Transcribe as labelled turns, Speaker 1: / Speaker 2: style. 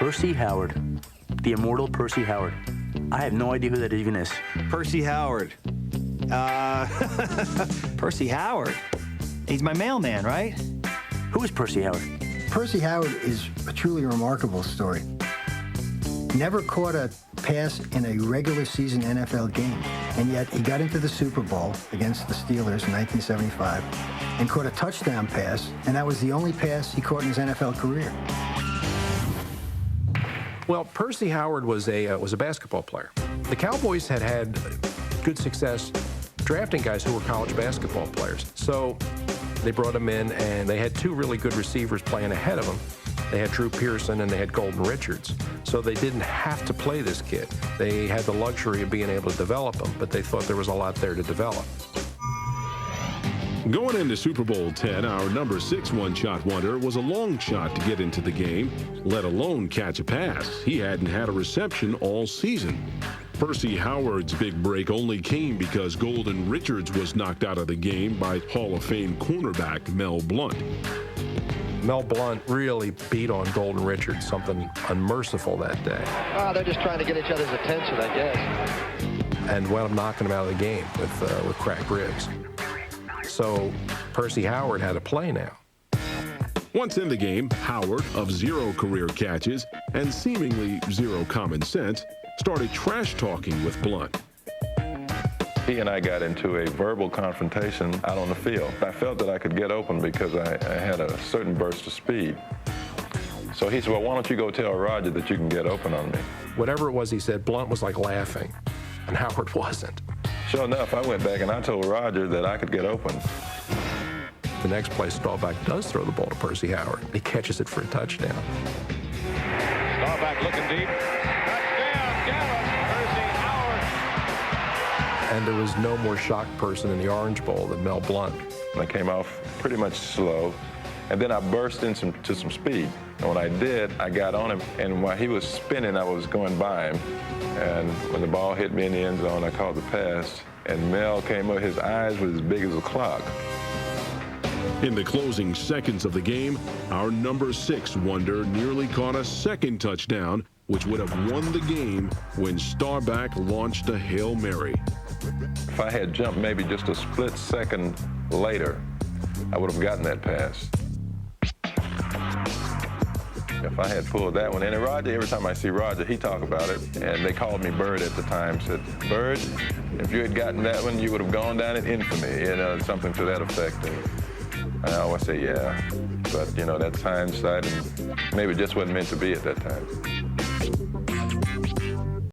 Speaker 1: Percy Howard. The immortal Percy Howard. I have no idea who that even is.
Speaker 2: Percy Howard.
Speaker 3: Percy Howard? He's my mailman, right?
Speaker 1: Who is Percy Howard?
Speaker 4: Percy Howard is a truly remarkable story. Never caught a pass in a regular season NFL game, and yet he got into the Super Bowl against the Steelers in 1975 and caught a touchdown pass, and that was the only pass he caught in his NFL career.
Speaker 5: Well, Percy Howard was a basketball player. The Cowboys had good success drafting guys who were college basketball players. So they brought him in, and they had two really good receivers playing ahead of him. They had Drew Pearson and they had Golden Richards. So they didn't have to play this kid. They had the luxury of being able to develop him, but they thought there was a lot there to develop.
Speaker 6: Going into Super Bowl X, our number 6 one-shot wonder was a long shot to get into the game, let alone catch a pass. He hadn't had a reception all season. Percy Howard's big break only came because Golden Richards was knocked out of the game by Hall of Fame cornerback Mel Blount.
Speaker 5: Mel Blount really beat on Golden Richards, something unmerciful that day.
Speaker 7: Oh, they're just trying to get each other's attention, I guess.
Speaker 5: And wound up knocking him out of the game with cracked ribs. So Percy Howard had to play now.
Speaker 6: Once in the game, Howard, of 0 career catches and seemingly 0 common sense, started trash-talking with Blount.
Speaker 8: He and I got into a verbal confrontation out on the field. I felt that I could get open because I had a certain burst of speed. So he said, well, why don't you go tell Roger that you can get open on me?
Speaker 5: Whatever it was he said, Blount was like laughing, and Howard wasn't.
Speaker 8: Sure enough, I went back and I told Roger that I could get open.
Speaker 5: The next play, Staubach does throw the ball to Percy Howard. He catches it for a touchdown.
Speaker 7: Staubach looking deep. Touchdown, Dallas, Percy Howard.
Speaker 5: And there was no more shocked person in the Orange Bowl than Mel Blount.
Speaker 8: I came off pretty much slow, and then I burst into some speed. And when I did, I got on him, and while he was spinning, I was going by him. And when the ball hit me in the end zone, I caught the pass, and Mel came up, his eyes were as big as a clock.
Speaker 6: In the closing seconds of the game, our number 6 wonder nearly caught a second touchdown, which would have won the game when Staubach launched a Hail Mary.
Speaker 8: If I had jumped maybe just a split second later, I would have gotten that pass. If I had pulled that one in, and Roger, every time I see Roger, he talk about it, and they called me Bird at the time, said, Bird, if you had gotten that one, you would have gone down in infamy, something to that effect. And I always say, yeah, but, that's hindsight, and maybe it just wasn't meant to be at that time.